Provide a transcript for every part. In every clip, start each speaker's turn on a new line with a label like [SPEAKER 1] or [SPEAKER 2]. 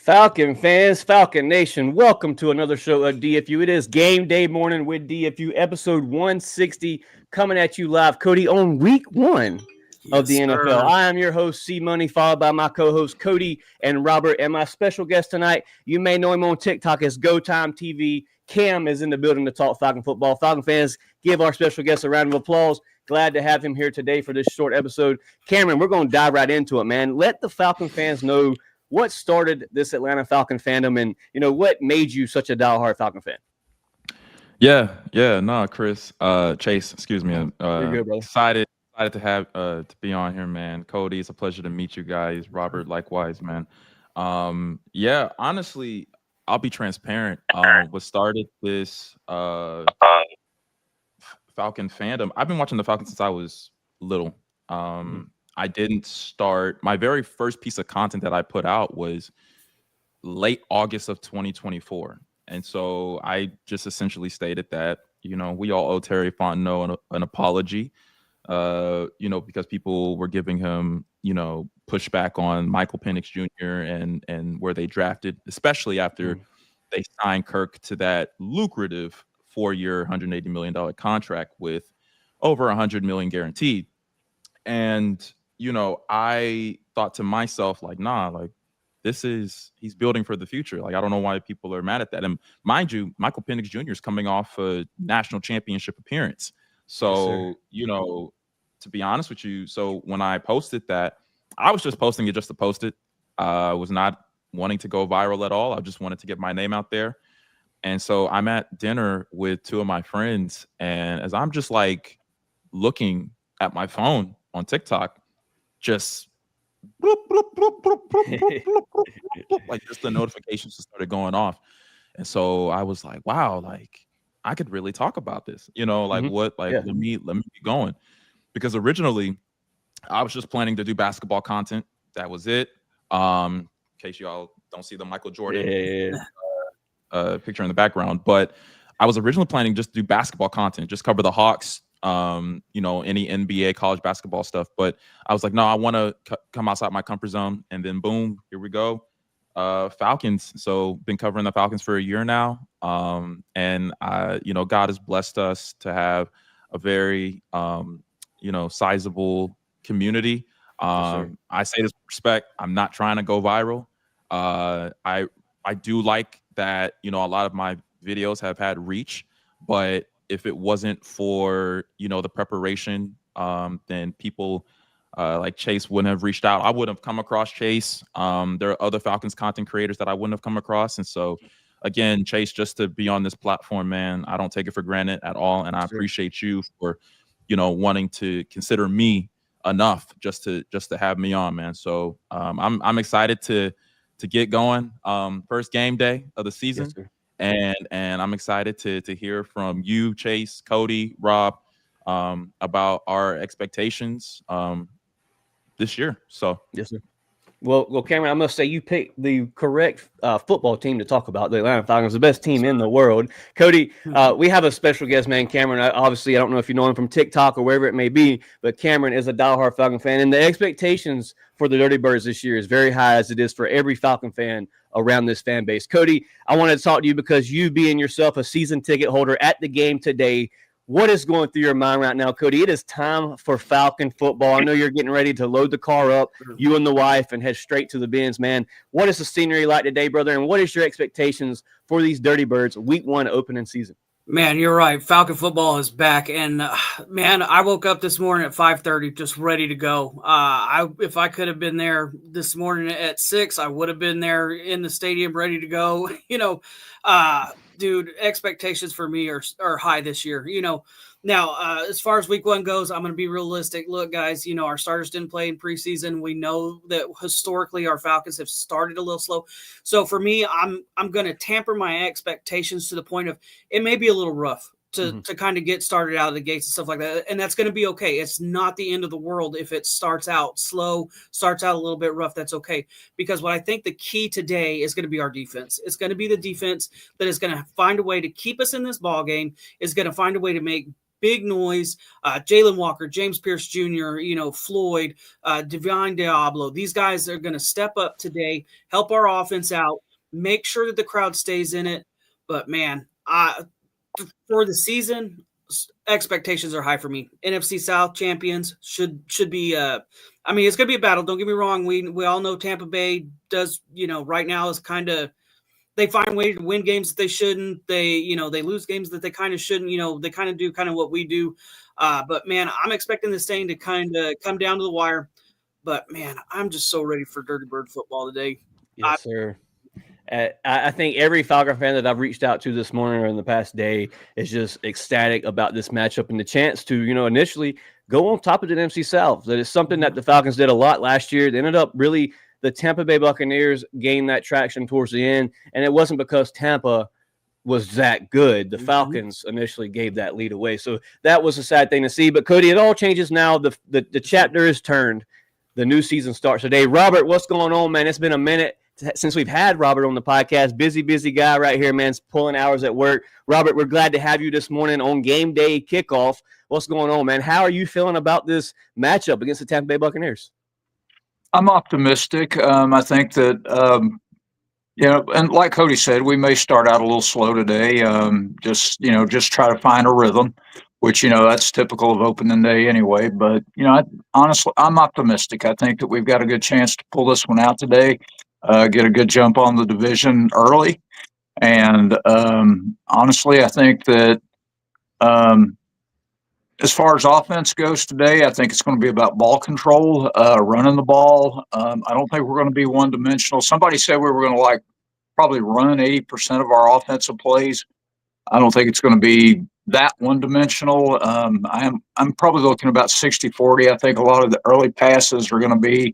[SPEAKER 1] Falcon fans, Falcon Nation, welcome to another show of DFU. It is Game Day Morning with DFU, episode 160, coming at you live, Cody, on week one of the NFL. I am your host, C Money, followed by my co-hosts, Cody and Robert, and my special guest tonight, you may know him on TikTok as Go Timetv. Cam is in the building to talk Falcon football. Falcon fans, give our special guest a round of applause. Glad to have him here today for this short episode. Cameron, we're going to dive right into it, man. Let the Falcon fans know what started this Atlanta Falcon fandom, and what made you such a diehard Falcon fan.
[SPEAKER 2] Chris, Chase, excuse me.
[SPEAKER 1] You're good, brother.
[SPEAKER 2] Excited to have to be on here, man. Cody, it's a pleasure to meet you guys. Robert, likewise, man. Honestly, I'll be transparent. What started this Falcon fandom? I've been watching the Falcons since I was little. I didn't start. My very first piece of content that I put out was late August of 2024. And so I just essentially stated that, we all owe Terry Fontenot an apology, because people were giving him, pushback on Michael Penix Jr. and where they drafted, especially after they signed Kirk to that lucrative 4-year, $180 million contract with over $100 million guaranteed. And I thought to myself, he's building for the future. I don't know why people are mad at that. And mind you, Michael Penix Jr. is coming off a national championship appearance. So, to be honest with you, so when I posted that, I was just posting it just to post it. I was not wanting to go viral at all. I just wanted to get my name out there. And so I'm at dinner with two of my friends. And as I'm just looking at my phone on TikTok, just just the notifications just started going off. And so I was like, wow, I could really talk about this, let me get going. Because originally I was just planning to do basketball content. That was it. In case y'all don't see the Michael Jordan picture in the background, but I was originally planning just to do basketball content, just cover the Hawks, any NBA, college basketball stuff. But I was like, no, I want to come outside my comfort zone. And then boom, here we go. Falcons. So been covering the Falcons for a year now. And God has blessed us to have a very, sizable community. I say this with respect. I'm not trying to go viral. I do like that, a lot of my videos have had reach, but if it wasn't for, the preparation, then people like Chase wouldn't have reached out. I wouldn't have come across Chase. There are other Falcons content creators that I wouldn't have come across. And so, again, Chase, just to be on this platform, man, I don't take it for granted at all. And I appreciate you for, wanting to consider me enough just to have me on, man. So I'm excited to get going. First game day of the season. Yes, and I'm excited to hear from you, Chase, Cody, Rob, about our expectations this year. So
[SPEAKER 1] yes, sir. Well, Cameron, I must say you picked the correct football team to talk about. The Atlanta Falcons, the best team in the world. Cody, we have a special guest, man. Cameron, obviously, I don't know if you know him from TikTok or wherever it may be, but Cameron is a diehard Falcon fan, and the expectations for the Dirty Birds this year is very high, as it is for every Falcon fan around this fan base. Cody, I wanted to talk to you because you being yourself a season ticket holder at the game today, what is going through your mind right now, Cody? It is time for Falcon football. I know you're getting ready to load the car up, you and the wife, and head straight to the bins, man. What is the scenery like today, brother? And what is your expectations for these Dirty Birds week one opening season?
[SPEAKER 3] Man, you're right. Falcon football is back, and man, I woke up this morning at 5:30, just ready to go. If I could have been there this morning at 6, I would have been there in the stadium, ready to go. Dude, expectations for me are high this year. Now as far as week 1 goes, I'm going to be realistic. Look, guys, our starters didn't play in preseason. We know that historically our Falcons have started a little slow. So for me, I'm going to tamper my expectations to the point of it may be a little rough to kind of get started out of the gates and stuff like that. And that's going to be okay. It's not the end of the world if it starts out slow, starts out a little bit rough. That's okay. Because what I think the key today is going to be our defense. It's going to be the defense that is going to find a way to keep us in this ball game, is going to find a way to make big noise. Jalen Walker, James Pierce Jr., Floyd, Divine Diablo. These guys are going to step up today, help our offense out, make sure that the crowd stays in it. But, man, for the season, expectations are high for me. NFC South champions should be it's going to be a battle. Don't get me wrong. We all know Tampa Bay does, right now is kind of – they find ways to win games that they shouldn't. They lose games that they kind of shouldn't. They kind of do kind of what we do. But, man, I'm expecting this thing to kind of come down to the wire. But, man, I'm just so ready for Dirty Bird football today.
[SPEAKER 1] Yes, sir. I think every Falcon fan that I've reached out to this morning or in the past day is just ecstatic about this matchup and the chance to, initially go on top of the NFC South. That is something that the Falcons did a lot last year. They ended up really – the Tampa Bay Buccaneers gained that traction towards the end, and it wasn't because Tampa was that good. The Falcons initially gave that lead away. So that was a sad thing to see. But, Cody, it all changes now. The chapter is turned. The new season starts today. Robert, what's going on, man? It's been a minute since we've had Robert on the podcast. Busy guy right here, man. Pulling hours at work. Robert, we're glad to have you this morning on game day kickoff. What's going on, man? How are you feeling about this matchup against the Tampa Bay Buccaneers?
[SPEAKER 4] I'm optimistic. I think that, and like Cody said, we may start out a little slow today. Just try to find a rhythm, which, that's typical of opening day anyway. But, honestly, I'm optimistic. I think that we've got a good chance to pull this one out today, get a good jump on the division early. And honestly, I think that as far as offense goes today, I think it's going to be about ball control, running the ball. I don't think we're going to be one-dimensional. Somebody said we were going to probably run 80% of our offensive plays. I don't think it's going to be that one-dimensional. I'm probably looking about 60-40. I think a lot of the early passes are going to be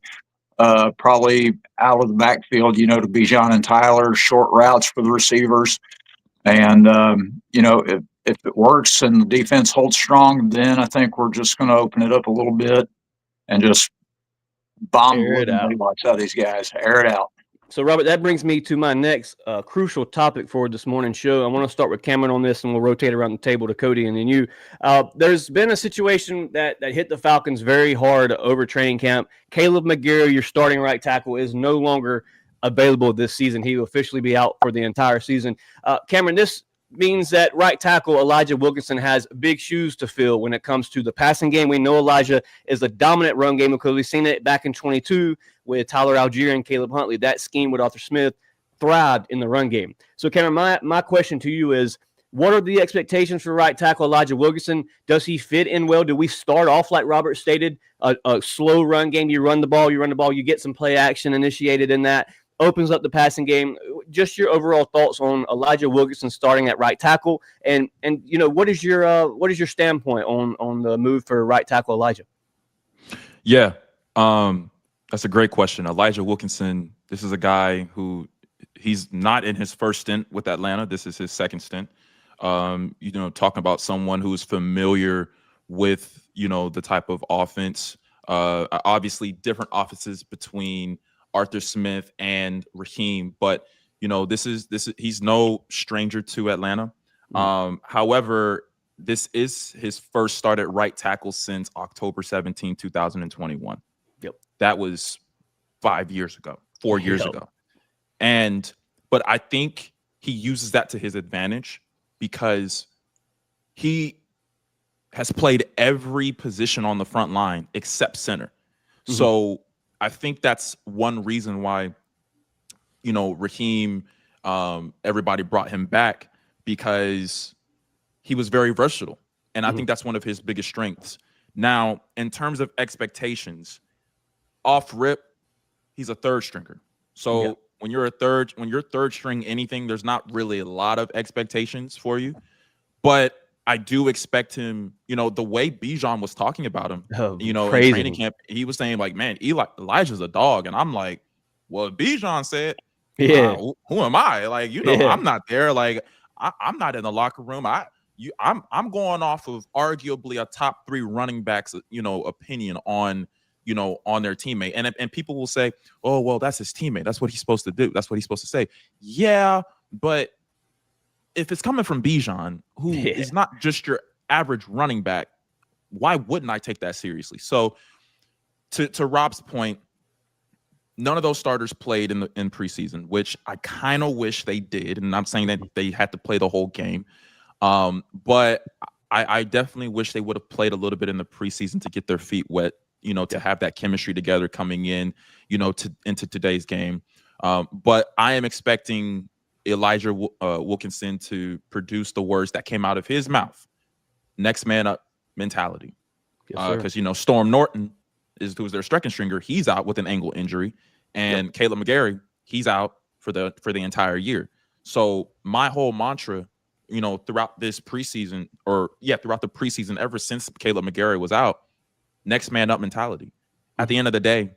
[SPEAKER 4] probably out of the backfield, to Bijan and Tyler, short routes for the receivers. And, if it works and the defense holds strong, then I think we're just going to open it up a little bit and just bomb it out of these guys, air it out.
[SPEAKER 1] So, Robert, that brings me to my next crucial topic for this morning's show. I want to start with Cameron on this, and we'll rotate around the table to Cody and then you. There's been a situation that hit the Falcons very hard over training camp. Caleb McGarry, your starting right tackle, is no longer available this season. He will officially be out for the entire season. Cameron, this means that right tackle Elijah Wilkinson has big shoes to fill when it comes to the passing game. We know Elijah is a dominant run game because we've seen it back in 22 with Tyler Algier and Caleb Huntley. That scheme with Arthur Smith thrived in the run game. So, Cameron, my question to you is, what are the expectations for right tackle Elijah Wilkinson? Does he fit in well? Do we start off, like Robert stated, a slow run game? You run the ball, you get some play action initiated in that, opens up the passing game. Just your overall thoughts on Elijah Wilkinson starting at right tackle, and what is your standpoint on the move for right tackle Elijah?
[SPEAKER 2] Yeah, that's a great question. Elijah Wilkinson, this is a guy who he's not in his first stint with Atlanta. This is his second stint. Talking about someone who's familiar with the type of offense. Obviously, different offenses between Arthur Smith and Raheem, but he's no stranger to Atlanta. However, this is his first start at right tackle since October 17, 2021.
[SPEAKER 1] Yep.
[SPEAKER 2] That was 4 years ago. But I think he uses that to his advantage because he has played every position on the front line except center. Mm-hmm. So I think that's one reason why, Raheem, everybody brought him back, because he was very versatile. And I think that's one of his biggest strengths. Now, in terms of expectations, off rip, he's a third stringer. So when you're third string anything, there's not really a lot of expectations for you. But I do expect him, the way Bijan was talking about him, in training camp, he was saying like, man, Elijah's a dog. And I'm like, well, Bijan said, who am I? Like, I'm not there. Like, I'm not in the locker room. I'm going off of arguably a top 3 running backs, opinion on their teammate. And people will say, oh, well, that's his teammate. That's what he's supposed to do. That's what he's supposed to say. Yeah, but if it's coming from Bijan, who is not just your average running back, why wouldn't I take that seriously? So to Rob's point, none of those starters played in preseason, which I kind of wish they did. And I'm saying that they had to play the whole game. But I definitely wish they would have played a little bit in the preseason to get their feet wet, to have that chemistry together coming in, into today's game. But I am expecting Elijah Wilkinson to produce the words that came out of his mouth. Next man up mentality. Because, Storm Norton who's their second stringer. He's out with an ankle injury. And Caleb McGarry, he's out for the entire year. So my whole mantra, throughout this preseason throughout the preseason, ever since Caleb McGarry was out, next man up mentality. At the end of the day,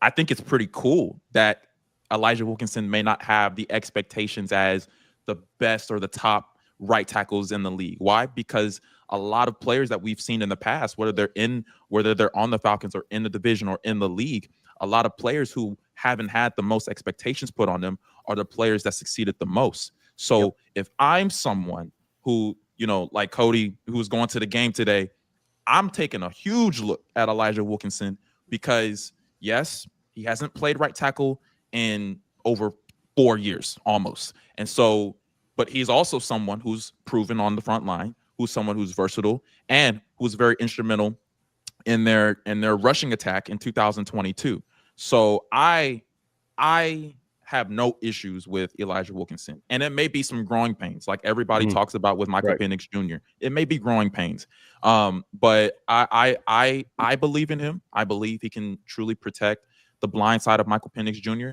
[SPEAKER 2] I think it's pretty cool that Elijah Wilkinson may not have the expectations as the best or the top right tackles in the league. Why? Because a lot of players that we've seen in the past, whether they're on the Falcons or in the division or in the league, a lot of players who haven't had the most expectations put on them are the players that succeeded the most. So if I'm someone who, like Cody, who's going to the game today, I'm taking a huge look at Elijah Wilkinson because, yes, he hasn't played right tackle in over 4 years almost. And so, but he's also someone who's proven on the front line, who's someone who's versatile and who's very instrumental in their rushing attack in 2022. So I have no issues with Elijah Wilkinson. And it may be some growing pains, like everybody talks about with Michael Penix Jr. It may be growing pains. But I believe in him. I believe he can truly protect the blind side of Michael Penix Jr.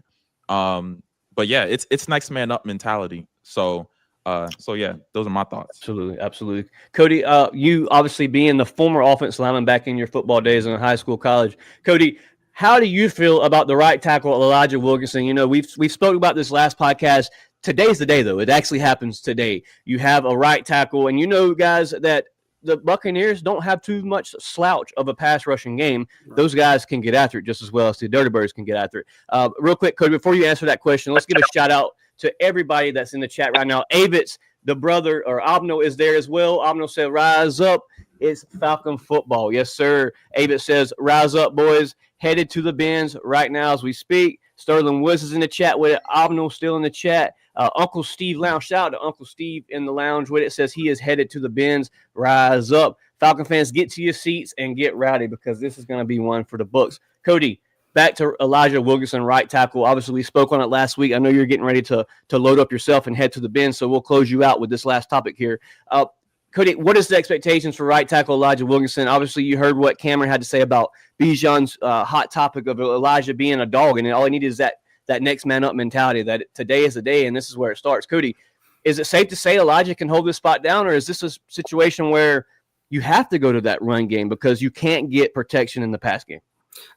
[SPEAKER 2] But yeah, it's next man up mentality. So yeah, those are my thoughts.
[SPEAKER 1] Absolutely. Cody, you obviously being the former offensive lineman back in your football days in high school, college. Cody, how do you feel about the right tackle, Elijah Wilkinson? We've spoke about this last podcast. Today's the day, though. It actually happens today. You have a right tackle, and guys, that the Buccaneers don't have too much slouch of a pass rushing game. Right. Those guys can get after it just as well as the Dirty Birds can get after it. Real quick, Cody, before you answer that question, let's give a shout out to everybody that's in the chat right now. Avitz, the brother, or Abno, is there as well. Abno said, rise up. It's Falcon football. Yes, sir. Avitz says, rise up, boys. Headed to the bins right now as we speak. Sterling Woods is in the chat with it. Abno still in the chat. Uncle Steve Lounge. Shout out to Uncle Steve in the lounge with it. Says he is headed to the bins. Rise up. Falcon fans, get to your seats and get rowdy because this is going to be one for the books. Cody, back to Elijah Wilkinson, right tackle. Obviously, we spoke on it last week. I know you're getting ready to load up yourself and head to the bins, so we'll close you out with this last topic here. Cody, what is the expectations for right tackle Elijah Wilkinson? Obviously, you heard what Cameron had to say about Bijan's hot topic of Elijah being a dog, and all he needed is that next man up mentality, that today is the day, and this is where it starts. Cody, is it safe to say Elijah can hold this spot down, or is this a situation where you have to go to that run game because you can't get protection in the pass game?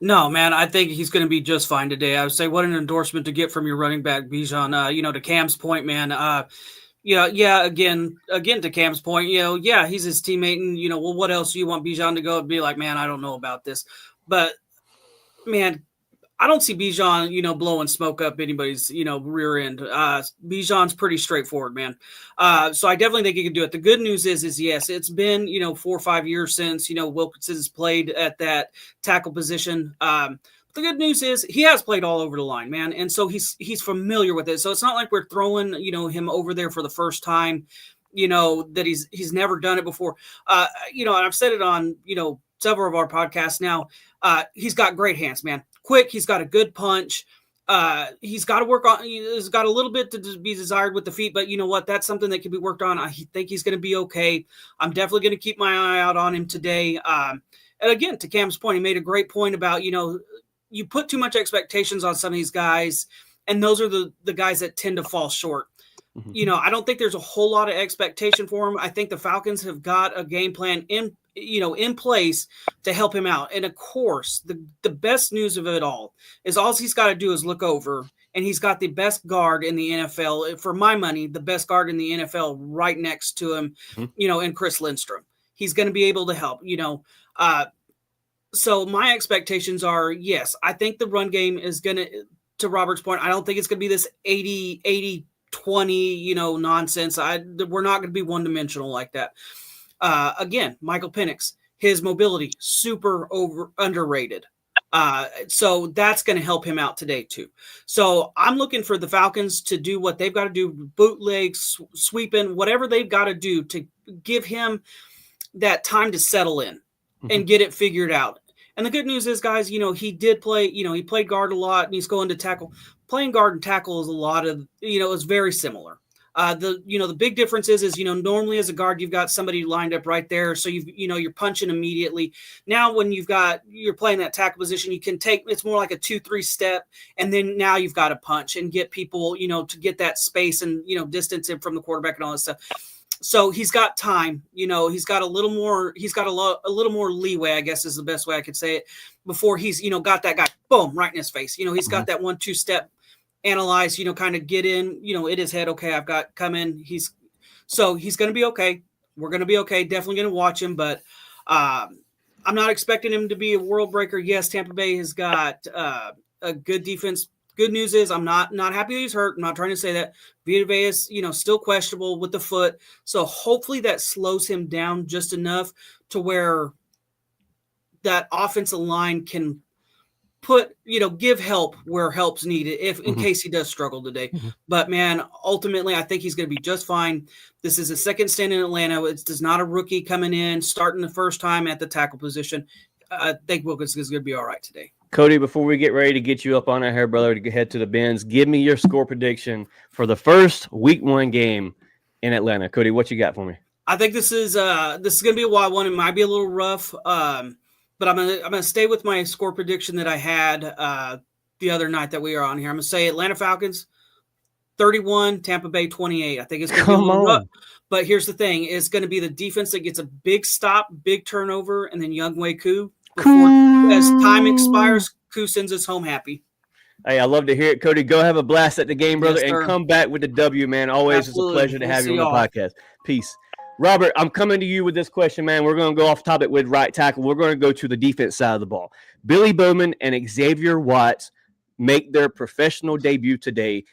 [SPEAKER 3] No, man, I think he's going to be just fine today. I would say what an endorsement to get from your running back, Bijan. To Cam's point, man, again, to Cam's point, he's his teammate, and, well, what else do you want Bijan to go and be like, man, I don't know about this. But, man, I don't see Bijan, blowing smoke up anybody's, rear end. Bijan's pretty straightforward, man. So I definitely think he can do it. The good news is yes, it's been, 4 or 5 years since, Wilkinson has played at that tackle position. The good news is he has played all over the line, man. And so he's familiar with it. So it's not like we're throwing, him over there for the first time, that he's never done it before. And I've said it on, several of our podcasts now. He's got great hands, man. Quick. He's got a good punch. He's got to work on. He's got a little bit to be desired with the feet, but you know what? That's something that can be worked on. I think he's going to be okay. I'm definitely going to keep my eye out on him today. And again, to Cam's point, he made a great point about, you put too much expectations on some of these guys, and those are the guys that tend to fall short. Mm-hmm. I don't think there's a whole lot of expectation for him. I think the Falcons have got a game plan in place to help him out. And of course, the best news of it all he's got to do is look over, and he's got the best guard in the NFL. For my money, the best guard in the NFL right next to him, in Chris Lindstrom. He's going to be able to help, so my expectations are, yes, I think the run game is going to Robert's point, I don't think it's going to be this 80-20, nonsense. We're not going to be one-dimensional like that. Again, Michael Penix, his mobility, super underrated. So that's going to help him out today too. So I'm looking for the Falcons to do what they've got to do, bootlegs, sweeping, whatever they've got to do to give him that time to settle in and get it figured out. And the good news is, guys, he did play, he played guard a lot, and he's going to tackle. Playing guard and tackle is a lot of, is very similar. The big difference is normally as a guard, you've got somebody lined up right there. So you're punching immediately. Now, when you're playing that tackle position, you can it's more like a 2-3 step. And then now you've got to punch and get people, to get that space and, distance in from the quarterback and all that stuff. So he's got time, he's got a little more leeway, I guess is the best way I could say it, before he's, got that guy, boom, right in his face. He's got that 1-2 step, analyze, kind of get in, in his head. Okay, I've got come in. He's going to be okay. We're going to be okay. Definitely going to watch him, but I'm not expecting him to be a world breaker. Yes, Tampa Bay has got a good defense. Good news is I'm not happy that he's hurt. I'm not trying to say that. Vita Vea is, still questionable with the foot. So hopefully that slows him down just enough to where that offensive line can give help where help's needed in case he does struggle today. But man, ultimately, I think he's going to be just fine. This is his second stint in Atlanta. It's not a rookie coming in, starting the first time at the tackle position. I think Wilkins is going to be all right today.
[SPEAKER 1] Cody, before we get ready to get you up on our hair, brother, to head to the bins, give me your score prediction for the first week 1 game in Atlanta. Cody, what you got for me?
[SPEAKER 3] I think this is going to be a wild one. It might be a little rough, but I'm gonna stay with my score prediction that I had the other night that we were on here. I'm gonna say Atlanta Falcons 31, Tampa Bay 28. I think it's gonna be a little rough. But here's the thing: it's going to be the defense that gets a big stop, big turnover, and then Younghoe Koo. As time expires, Koo sends us home happy.
[SPEAKER 1] Hey, I love to hear it, Cody. Go have a blast at the game, brother, and come back with the W, man. Always It's a pleasure to have you on the podcast. Peace. Robert, I'm coming to you with this question, man. We're going to go off topic with right tackle. We're going to go to the defense side of the ball. Billy Bowman and Xavier Watts make their professional debut today.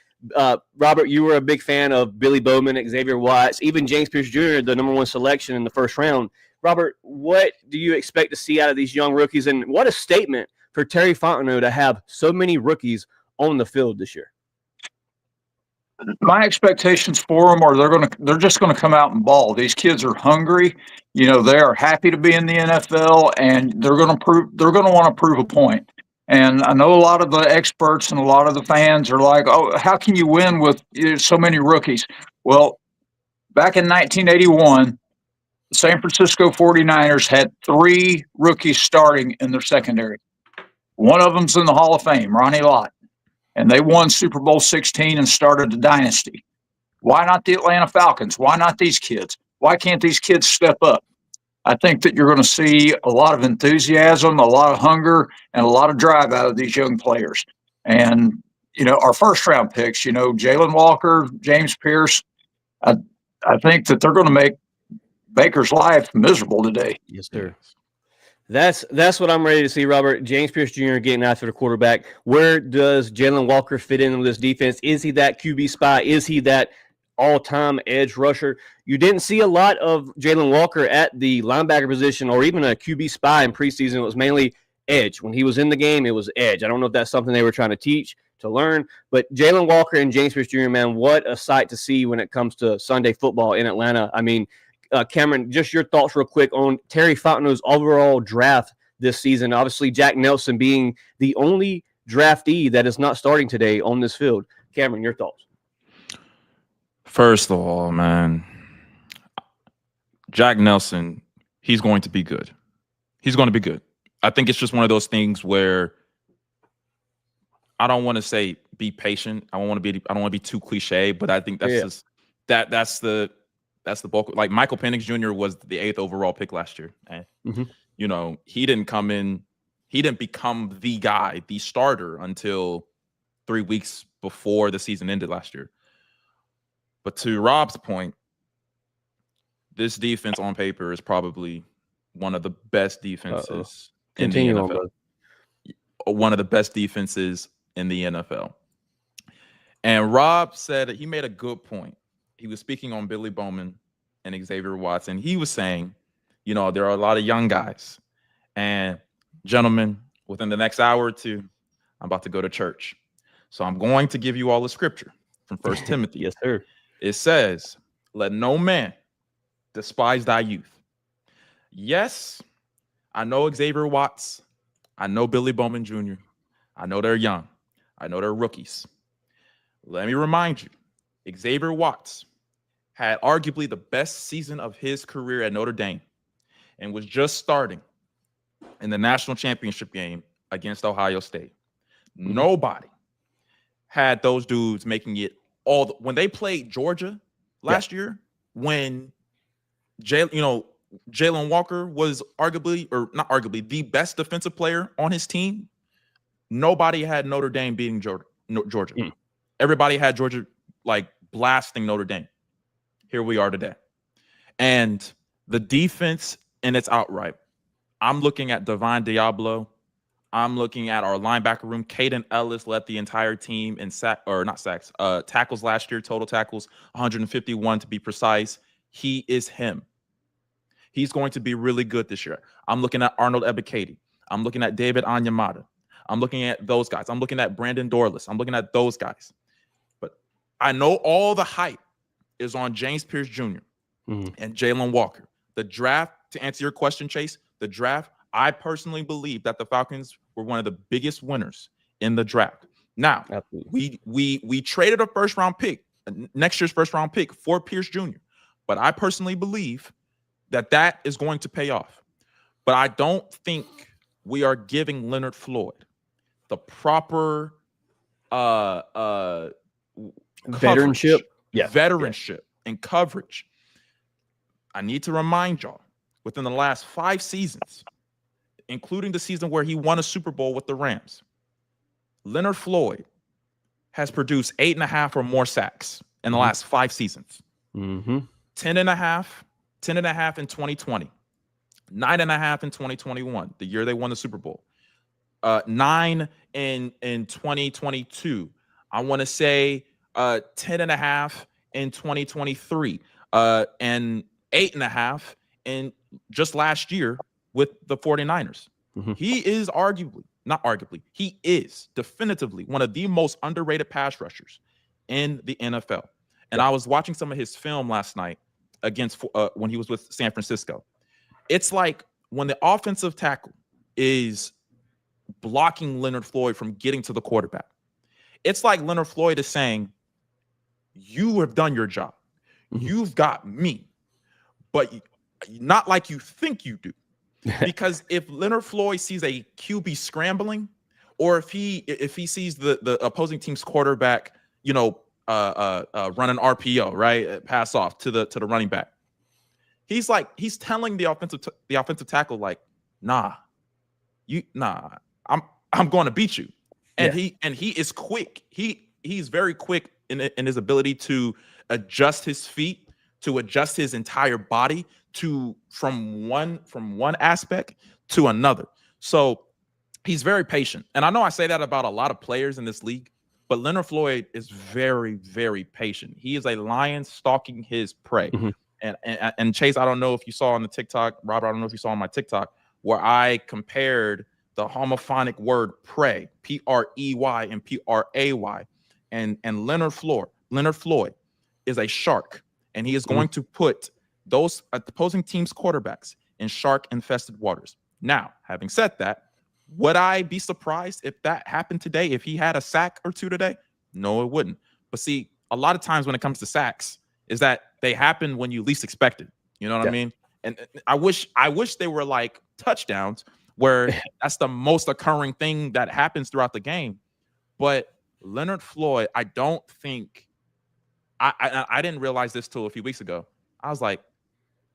[SPEAKER 1] Robert, you were a big fan of Billy Bowman, Xavier Watts, even James Pierce Jr., the number 1 selection in the first round. Robert, what do you expect to see out of these young rookies? And what a statement for Terry Fontenot to have so many rookies on the field this year.
[SPEAKER 4] My expectations for them are they're just going to come out and ball. These kids are hungry. They are happy to be in the NFL, and they're going to want to prove a point. And I know a lot of the experts and a lot of the fans are like, oh, how can you win with so many rookies? Well, back in 1981, the San Francisco 49ers had 3 rookies starting in their secondary. One of them's in the Hall of Fame, Ronnie Lott. And they won Super Bowl 16 and started a dynasty. Why not the Atlanta Falcons? Why not these kids? Why can't these kids step up? I think that you're going to see a lot of enthusiasm, a lot of hunger, and a lot of drive out of these young players. And, our first-round picks, Jalen Walker, James Pierce, I think that they're going to make Baker's life miserable today.
[SPEAKER 1] Yes, sir. That's what I'm ready to see, Robert. James Pierce Jr. getting after the quarterback. Where does Jalen Walker fit in with this defense? Is he that QB spy? Is he that all-time edge rusher? You didn't see a lot of Jalen Walker at the linebacker position or even a QB spy in preseason. It was mainly edge. When he was in the game, it was edge. I don't know if that's something they were trying to teach, to learn. But Jalen Walker and James Pierce Jr., man, what a sight to see when it comes to Sunday football in Atlanta. I mean, Cameron, just your thoughts real quick on Terry Fontenot's overall draft this season. Obviously, Jack Nelson being the only draftee that is not starting today on this field. Cameron, your thoughts?
[SPEAKER 2] First of all, man, Jack Nelson, he's going to be good. He's going to be good. I think it's just one of those things where I don't want to say be patient. I don't want to be too cliche, but I think that's just that's the bulk. Like Michael Penix Jr. was the 8th overall pick last year, and you know, he didn't become the guy, the starter until 3 weeks before the season ended last year. But to Rob's point, this defense on paper is probably one of the best defenses in the NFL. One of the best defenses in the NFL. And Rob said he made a good point. He was speaking on Billy Bowman and Xavier Watson. He was saying, you know, there are a lot of young guys. And gentlemen, within the next hour or two, I'm about to go to church. So I'm going to give you all the scripture from 1 Timothy.
[SPEAKER 1] Yes, sir.
[SPEAKER 2] It says, let no man despise thy youth. Yes, I know Xavier Watts. I know Billy Bowman Jr. I know they're young. I know they're rookies. Let me remind you, Xavier Watts had arguably the best season of his career at Notre Dame and was just starting in the national championship game against Ohio State. Nobody had those dudes making it when they played Georgia last year, when Jalen Walker was arguably the best defensive player on his team. Nobody had Notre Dame beating Georgia. Everybody had Georgia like blasting Notre Dame. Here we are today. And the defense in its outright. I'm looking at Divine Diablo. I'm looking at our linebacker room. Caden Ellis led the entire team in tackles last year, total tackles, 151 to be precise. He is him. He's going to be really good this year. I'm looking at Arnold Ebiketie. I'm looking at David Onyemata. I'm looking at those guys. I'm looking at Brandon Dorless. I'm looking at those guys. But I know all the hype is on James Pierce Jr. And Jalen Walker. The draft, to answer your question, Chase, the draft, I personally believe that the Falcons were one of the biggest winners in the draft. Now, we traded a first-round pick, next year's first-round pick for Pierce Jr., but I personally believe that is going to pay off. But I don't think we are giving Leonard Floyd the proper
[SPEAKER 1] veteranship
[SPEAKER 2] and coverage. I need to remind y'all, within the last 5 seasons, including the season where he won a Super Bowl with the Rams, Leonard Floyd has produced 8.5 or more sacks in the last 5 seasons. 10.5 in 2020, 9.5 in 2021, the year they won the Super Bowl, 9 in 2022. I want to say 10.5 in 2023, and 8.5 in just last year with the 49ers. He is he is definitively one of the most underrated pass rushers in the NFL. And I was watching some of his film last night against when he was with San Francisco. It's like when the offensive tackle is blocking Leonard Floyd from getting to the quarterback, it's like Leonard Floyd is saying, you have done your job. You've got me, but not like you think you do. Because if Leonard Floyd sees a QB scrambling, or if he sees the opposing team's quarterback, run an RPO, right, pass off to the running back, he's telling the offensive tackle, like, I'm going to beat you. And he is quick. He's very quick in his ability to adjust his feet, to adjust his entire body from one aspect to another. So he's very patient. And I know I say that about a lot of players in this league, but Leonard Floyd is very, very patient. He is a lion stalking his prey. And Chase, I don't know if you saw on the TikTok, Robert, I don't know if you saw on my TikTok, where I compared the homophonic word prey, P-R-E-Y and P-R-A-Y. And Leonard Floyd is a shark, and he is going to put those opposing teams' quarterbacks in shark-infested waters. Now, having said that, Would I be surprised if that happened today? If he had a sack or two today? No, it wouldn't. But see, a lot of times when it comes to sacks, is that they happen when you least expect it. You know what I mean? And I wish they were like touchdowns, where that's the most occurring thing that happens throughout the game. But Leonard Floyd, I don't think I didn't realize this till a few weeks ago. I was like,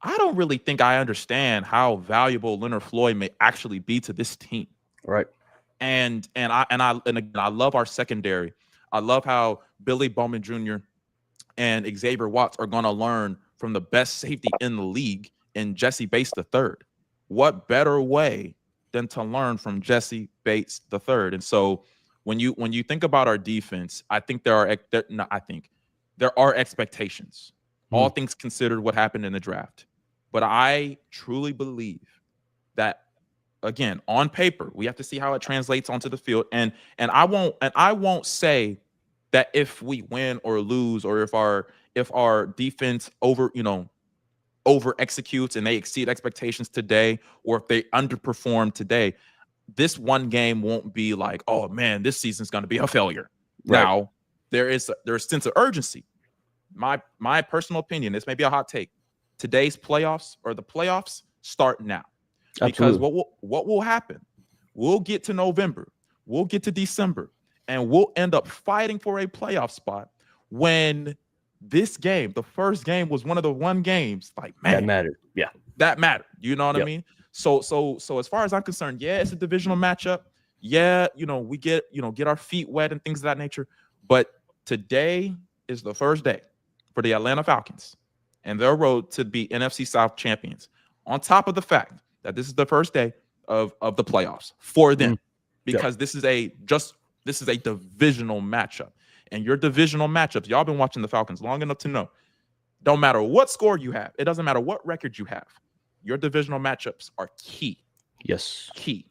[SPEAKER 2] I don't really think I understand how valuable Leonard Floyd may actually be to this team.
[SPEAKER 1] Right.
[SPEAKER 2] And again, I love our secondary. I love how Billy Bowman Jr. and Xavier Watts are going to learn from the best safety in the league in Jesse Bates III. What better way than to learn from Jesse Bates III? And so when you think about our defense, I think there are expectations. All things considered, what happened in the draft. But I truly believe that, again, on paper, we have to see how it translates onto the field. And I won't say that if we win or lose, or if our defense over executes and they exceed expectations today, or if they underperform today, this one game won't be like, oh man, this season's going to be a failure. Right. Now there's a sense of urgency. My personal opinion, this may be a hot take. Today's playoffs, or the playoffs, start now. Because what will happen? We'll get to November, we'll get to December, and we'll end up fighting for a playoff spot when this game, the first game, was one of the games, like, man,
[SPEAKER 1] that mattered. Yeah,
[SPEAKER 2] that mattered. You know what I mean? So as far as I'm concerned, yeah, it's a divisional matchup. Yeah, we get our feet wet and things of that nature. But today is the first day for the Atlanta Falcons and their road to be NFC South champions. On top of the fact that this is the first day of the playoffs for them, because this is a divisional matchup. And your divisional matchups, y'all been watching the Falcons long enough to know, don't matter what score you have, it doesn't matter what record you have, your divisional matchups are key.
[SPEAKER 1] Yes.
[SPEAKER 2] Key.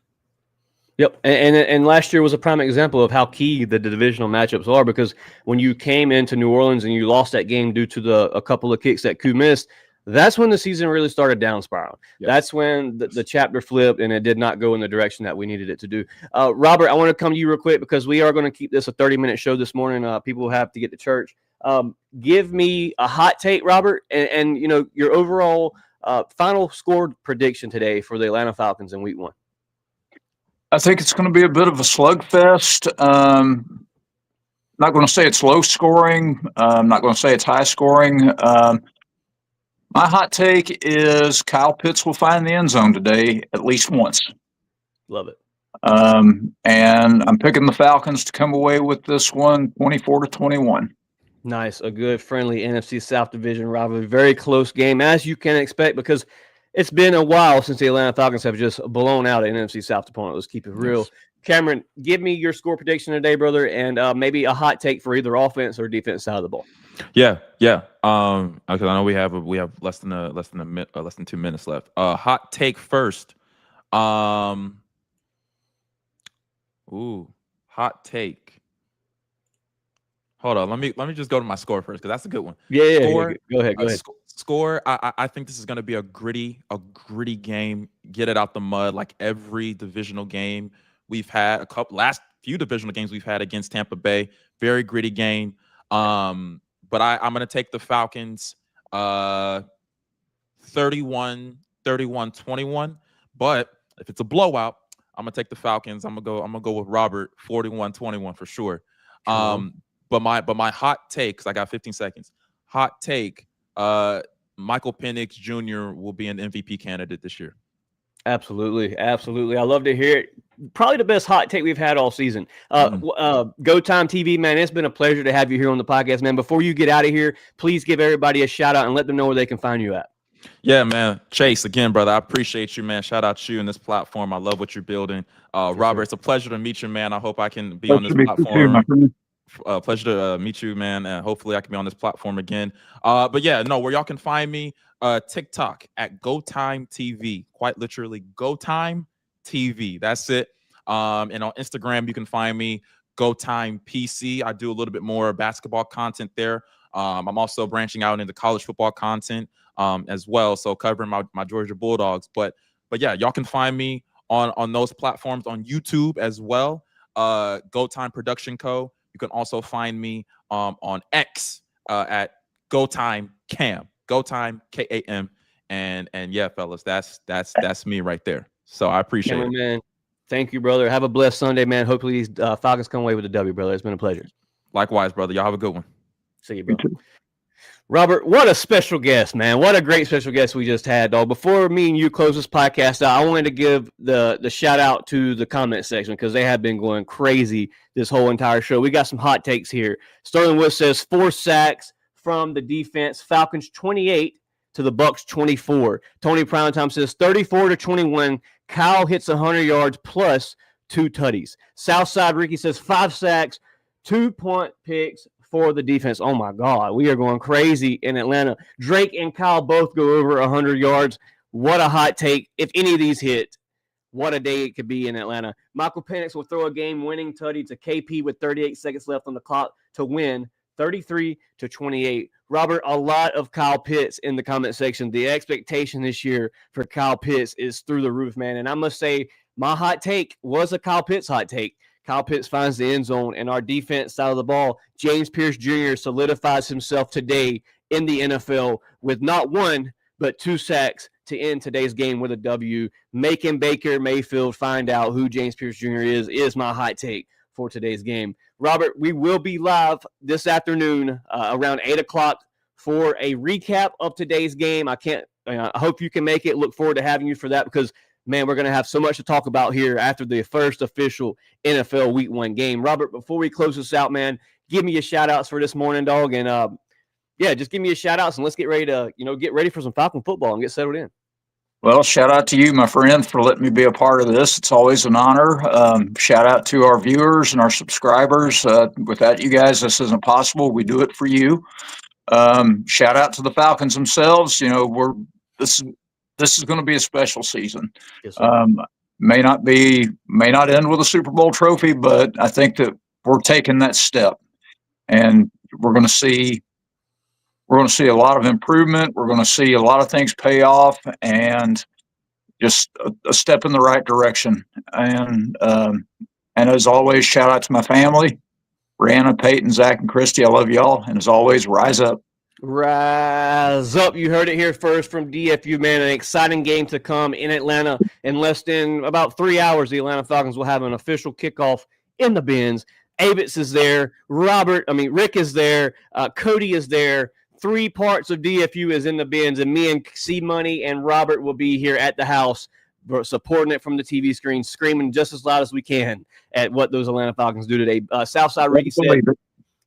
[SPEAKER 1] Yep. And last year was a prime example of how key the divisional matchups are, because when you came into New Orleans and you lost that game due to a couple of kicks that Koo missed, that's when the season really started down spiraling. Yes. That's when the chapter flipped and it did not go in the direction that we needed it to do. Robert, I want to come to you real quick because we are going to keep this a 30-minute show this morning. People have to get to church. Give me a hot take, Robert, and your overall final score prediction today for the Atlanta Falcons in Week 1.
[SPEAKER 4] I think it's going to be a bit of a slugfest. Not going to say it's low scoring. I'm not going to say it's high scoring. My hot take is Kyle Pitts will find the end zone today at least once.
[SPEAKER 1] Love it.
[SPEAKER 4] And I'm picking the Falcons to come away with this one 24-21.
[SPEAKER 1] Nice. A good, friendly NFC South division rivalry. Very close game, as you can expect, because it's been a while since the Atlanta Falcons have just blown out an NFC South opponent. Let's keep it real. Yes. Cameron, give me your score prediction today, brother, and maybe a hot take for either offense or defense side of the ball.
[SPEAKER 2] Yeah. Because I know we have less than 2 minutes left. Hot take first. Hot take. Hold on. Let me just go to my score first, because that's a good one.
[SPEAKER 1] Yeah. Go ahead.
[SPEAKER 2] Score. I think this is going to be a gritty game. Get it out the mud, like every divisional game we've had. Last few divisional games we've had against Tampa Bay. Very gritty game. But I'm going to take the Falcons 31-21. But if it's a blowout, I'm going to take the Falcons. I'm going to go with Robert 41-21 for sure. But my hot take, because I got 15 seconds. Hot take, Michael Penix Jr. will be an MVP candidate this year.
[SPEAKER 1] Absolutely. I love to hear it. Probably the best hot take we've had all season. Go Timetv, man, it's been a pleasure to have you here on the podcast, man. Before you get out of here, please give everybody a shout out and let them know where they can find you at.
[SPEAKER 2] Yeah, man. Chase, again, brother, I appreciate you, man. Shout out to you in this platform. I love what you're building. Robert, it's a pleasure to meet you, man. I hope I can be on this platform. Pleasure to meet you, man. And hopefully I can be on this platform again. But yeah, no, where y'all can find me, TikTok at Go Timetv. Quite literally, Go Timetv. That's it. And on Instagram, you can find me, Go Time PC. I do a little bit more basketball content there. I'm also branching out into college football content as well. So covering my Georgia Bulldogs. But yeah, y'all can find me on those platforms, on YouTube as well. Go Time Production Co. You can also find me on X at Go Time Cam. Go Time KAM. And yeah, fellas, that's me right there. So I appreciate it.
[SPEAKER 1] Man. Thank you, brother. Have a blessed Sunday, man. Hopefully these Falcons come away with a W, brother. It's been a pleasure.
[SPEAKER 2] Likewise, brother. Y'all have a good one.
[SPEAKER 1] See you, bro. Robert, what a special guest, man. What a great special guest we just had, dog. Before me and you close this podcast out, I wanted to give the shout out to the comment section because they have been going crazy this whole entire show. We got some hot takes here. Sterling Wood says 4 sacks from the defense. Falcons 28 to the Bucs 24. Tony Primetime says 34-21. Kyle hits 100 yards plus 2 tutties. Southside Ricky says 5 sacks, 2 punt picks for the defense. Oh my God, we are going crazy in Atlanta. Drake and Kyle both go over 100 yards. What a hot take. If any of these hit, what a day it could be in Atlanta. Michael Penix will throw a game-winning tutty to KP with 38 seconds left on the clock to win 33-28. Robert, a lot of Kyle Pitts in the comment section. The expectation this year for Kyle Pitts is through the roof, man. And I must say, my hot take was a Kyle Pitts hot take. Kyle Pitts finds the end zone, and our defense side of the ball, James Pierce Jr. solidifies himself today in the NFL with not 1, but 2 sacks to end today's game with a W. Making Baker Mayfield find out who James Pierce Jr. is my hot take for today's game. Robert, we will be live this afternoon around 8 o'clock for a recap of today's game. I hope you can make it. Look forward to having you for that because, man, we're going to have so much to talk about here after the first official NFL Week 1 game. Robert, before we close this out, man, give me your shout-outs for this morning, dog. And, just give me your shout-outs, and let's get ready to, get ready for some Falcon football and get settled in.
[SPEAKER 4] Well, shout out to you, my friend, for letting me be a part of this. It's always an honor. Shout out to our viewers and our subscribers. Without you guys, this isn't possible. We do it for you. Shout out to the Falcons themselves. This is going to be a special season.
[SPEAKER 1] Yes, sir.
[SPEAKER 4] May not end with a Super Bowl trophy, but I think that we're taking that step, and we're going to see a lot of improvement. We're going to see a lot of things pay off, and just a step in the right direction. And as always, shout out to my family, Brianna, Peyton, Zach, and Christy. I love y'all. And as always, rise up.
[SPEAKER 1] Rise up. You heard it here first from DFU, man. An exciting game to come in Atlanta. In less than about 3 hours, the Atlanta Falcons will have an official kickoff in the Benz. Avitz is there. Rick is there. Cody is there. 3 parts of DFU is in the Benz, and me and C-Money and Robert will be here at the house supporting it from the TV screen, screaming just as loud as we can at what those Atlanta Falcons do today. Southside Ricky said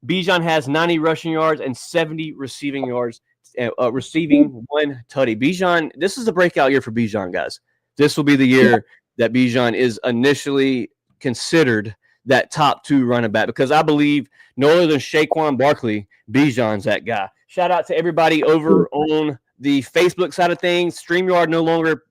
[SPEAKER 1] Bijan has 90 rushing yards and 70 receiving yards, receiving 1 tutty. Bijan, this is the breakout year for Bijan, guys. This will be the year that Bijan is initially considered that top 2 running back, because I believe no other than Saquon Barkley, Bijan's that guy. Shout out to everybody over on the Facebook side of things. StreamYard no longer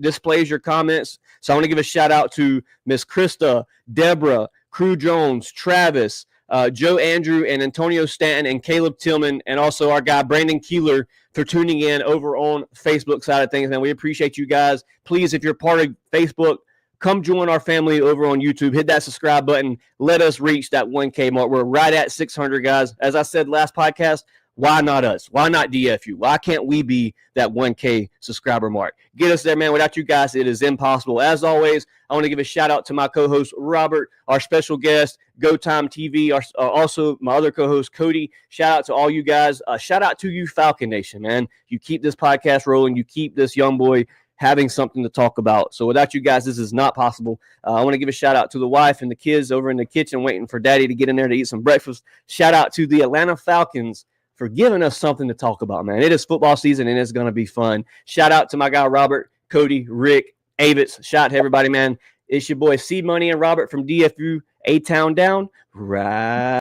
[SPEAKER 1] displays your comments, so I want to give a shout out to Miss Krista, Deborah, Crew Jones, Travis, Joe Andrew, and Antonio Stanton, and Caleb Tillman, and also our guy Brandon Keeler for tuning in over on Facebook side of things. And we appreciate you guys. Please, if you're part of Facebook, come join our family over on YouTube. Hit that subscribe button. Let us reach that 1K mark. We're right at 600, guys. As I said last podcast, why not us? Why not DFU? Why can't we be that 1K subscriber mark? Get us there, man. Without you guys, it is impossible. As always, I want to give a shout-out to my co-host, Robert, our special guest, Go Timetv, also my other co-host, Cody. Shout-out to all you guys. Shout-out to you, Falcon Nation, man. You keep this podcast rolling. You keep this young boy having something to talk about. So without you guys, this is not possible. I want to give a shout out to the wife and the kids over in the kitchen waiting for daddy to get in there to eat some breakfast. Shout out to the Atlanta Falcons for giving us something to talk about, man. It is football season, and it's going to be fun. Shout out to my guy, Robert, Cody, Rick, Avitz. Shout out to everybody, man. It's your boy C-Money and Robert from DFU, A-Town Down. Right.